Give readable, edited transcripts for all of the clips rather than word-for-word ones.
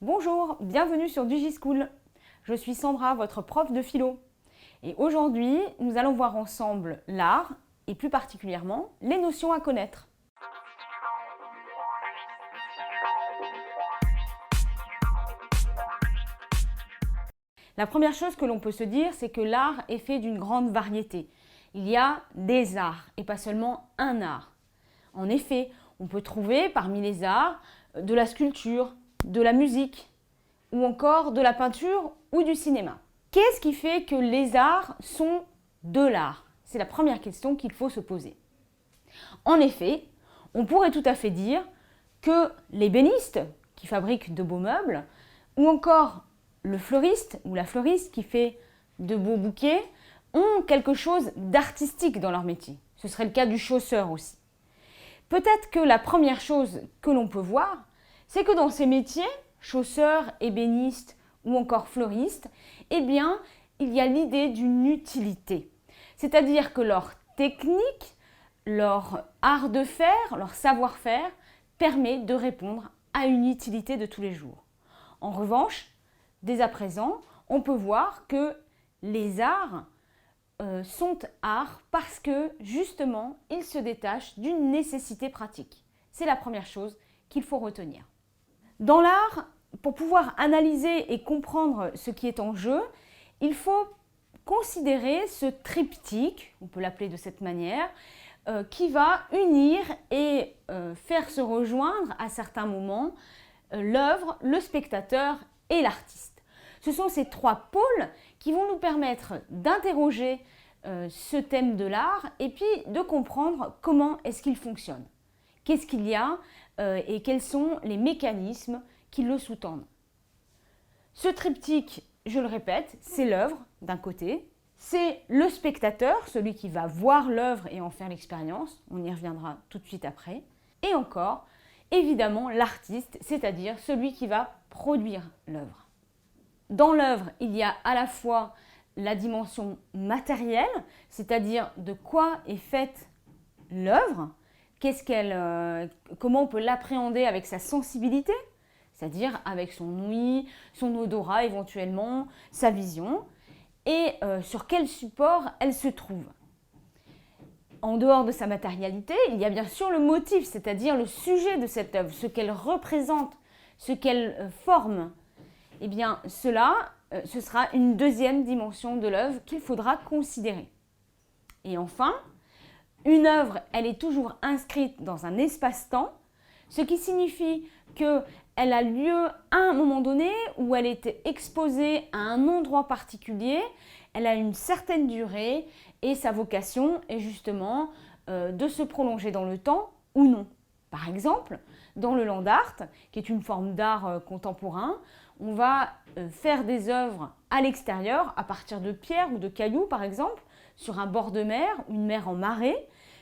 Bonjour, bienvenue sur DigiSchool. Je suis Sandra, votre prof de philo. Et aujourd'hui, nous allons voir ensemble l'art et plus particulièrement les notions à connaître. La première chose que l'on peut se dire, c'est que l'art est fait d'une grande variété. Il y a des arts et pas seulement un art. En effet, on peut trouver parmi les arts de la sculpture, de la musique ou encore de la peinture ou du cinéma. Qu'est-ce qui fait que les arts sont de l'art? C'est la première question qu'il faut se poser. En effet, on pourrait tout à fait dire que les ébénistes qui fabriquent de beaux meubles ou encore le fleuriste ou la fleuriste qui fait de beaux bouquets ont quelque chose d'artistique dans leur métier. Ce serait le cas du chausseur aussi. Peut-être que la première chose que l'on peut voir, c'est que dans ces métiers, chausseur, ébéniste ou encore fleuriste, eh bien, il y a l'idée d'une utilité. C'est-à-dire que leur technique, leur art de faire, leur savoir-faire permet de répondre à une utilité de tous les jours. En revanche, dès à présent, on peut voir que les arts sont arts parce que justement, ils se détachent d'une nécessité pratique. C'est la première chose qu'il faut retenir. Dans l'art, pour pouvoir analyser et comprendre ce qui est en jeu, il faut considérer ce triptyque, on peut l'appeler de cette manière, qui va unir et faire se rejoindre à certains moments l'œuvre, le spectateur et l'artiste. Ce sont ces trois pôles qui vont nous permettre d'interroger ce thème de l'art et puis de comprendre comment est-ce qu'il fonctionne. Qu'est-ce qu'il y a et quels sont les mécanismes qui le sous-tendent. Ce triptyque, je le répète, c'est l'œuvre d'un côté, c'est le spectateur, celui qui va voir l'œuvre et en faire l'expérience, on y reviendra tout de suite après, et encore, évidemment, l'artiste, c'est-à-dire celui qui va produire l'œuvre. Dans l'œuvre, il y a à la fois la dimension matérielle, c'est-à-dire de quoi est faite l'œuvre, comment on peut l'appréhender avec sa sensibilité, c'est-à-dire avec son ouïe, son odorat éventuellement, sa vision, et sur quel support elle se trouve. En dehors de sa matérialité, il y a bien sûr le motif, c'est-à-dire le sujet de cette œuvre, ce qu'elle représente, ce qu'elle forme. Eh bien, ce sera une deuxième dimension de l'œuvre qu'il faudra considérer. Et enfin, une œuvre, elle est toujours inscrite dans un espace-temps, ce qui signifie qu'elle a lieu à un moment donné où elle est exposée à un endroit particulier, elle a une certaine durée et sa vocation est justement de se prolonger dans le temps ou non. Par exemple, dans le land art, qui est une forme d'art contemporain, on va faire des œuvres à l'extérieur, à partir de pierres ou de cailloux par exemple, sur un bord de mer, une mer en marée.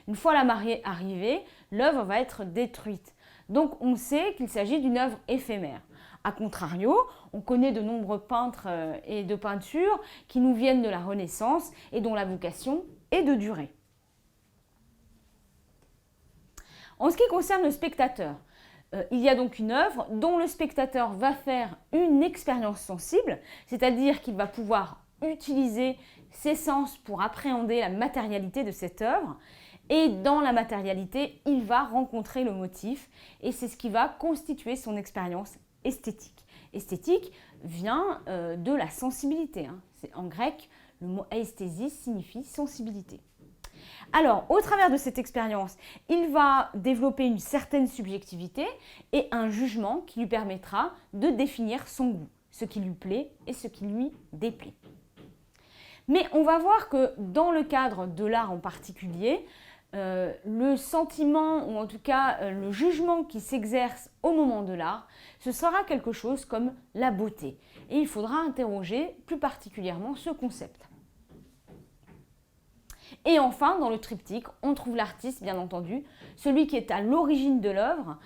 Une fois la marée arrivée, l'œuvre va être détruite. Donc on sait qu'il s'agit d'une œuvre éphémère. A contrario, on connaît de nombreux peintres et de peintures qui nous viennent de la Renaissance et dont la vocation est de durer. En ce qui concerne le spectateur, il y a donc une œuvre dont le spectateur va faire une expérience sensible, c'est-à-dire qu'il va pouvoir utiliser ses sens pour appréhender la matérialité de cette œuvre. Et dans la matérialité, il va rencontrer le motif et c'est ce qui va constituer son expérience esthétique. Esthétique vient de la sensibilité. En grec, le mot aesthésis signifie sensibilité. Alors, au travers de cette expérience, il va développer une certaine subjectivité et un jugement qui lui permettra de définir son goût, ce qui lui plaît et ce qui lui déplaît. Mais on va voir que dans le cadre de l'art en particulier, le sentiment ou en tout cas le jugement qui s'exerce au moment de l'art, ce sera quelque chose comme la beauté. Et il faudra interroger plus particulièrement ce concept. Et enfin, dans le triptyque, on trouve l'artiste, bien entendu, celui qui est à l'origine de l'œuvre.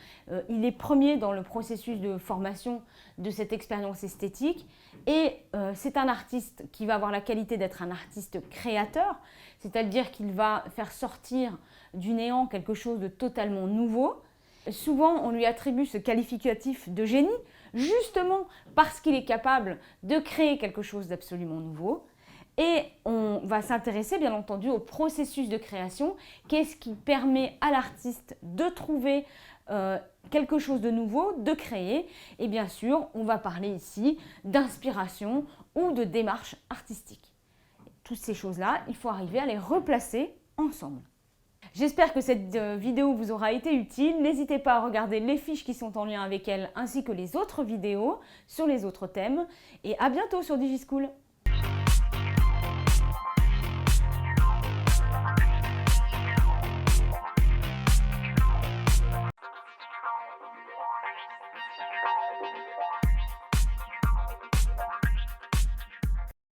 Il est premier dans le processus de formation de cette expérience esthétique. Et c'est un artiste qui va avoir la qualité d'être un artiste créateur, c'est-à-dire qu'il va faire sortir du néant quelque chose de totalement nouveau. Souvent, on lui attribue ce qualificatif de génie, justement parce qu'il est capable de créer quelque chose d'absolument nouveau. Et on va s'intéresser bien entendu au processus de création. Qu'est-ce qui permet à l'artiste de trouver quelque chose de nouveau, de créer. Et bien sûr, on va parler ici d'inspiration ou de démarche artistique. Toutes ces choses-là, il faut arriver à les replacer ensemble. J'espère que cette vidéo vous aura été utile. N'hésitez pas à regarder les fiches qui sont en lien avec elle ainsi que les autres vidéos sur les autres thèmes. Et à bientôt sur DigiSchool.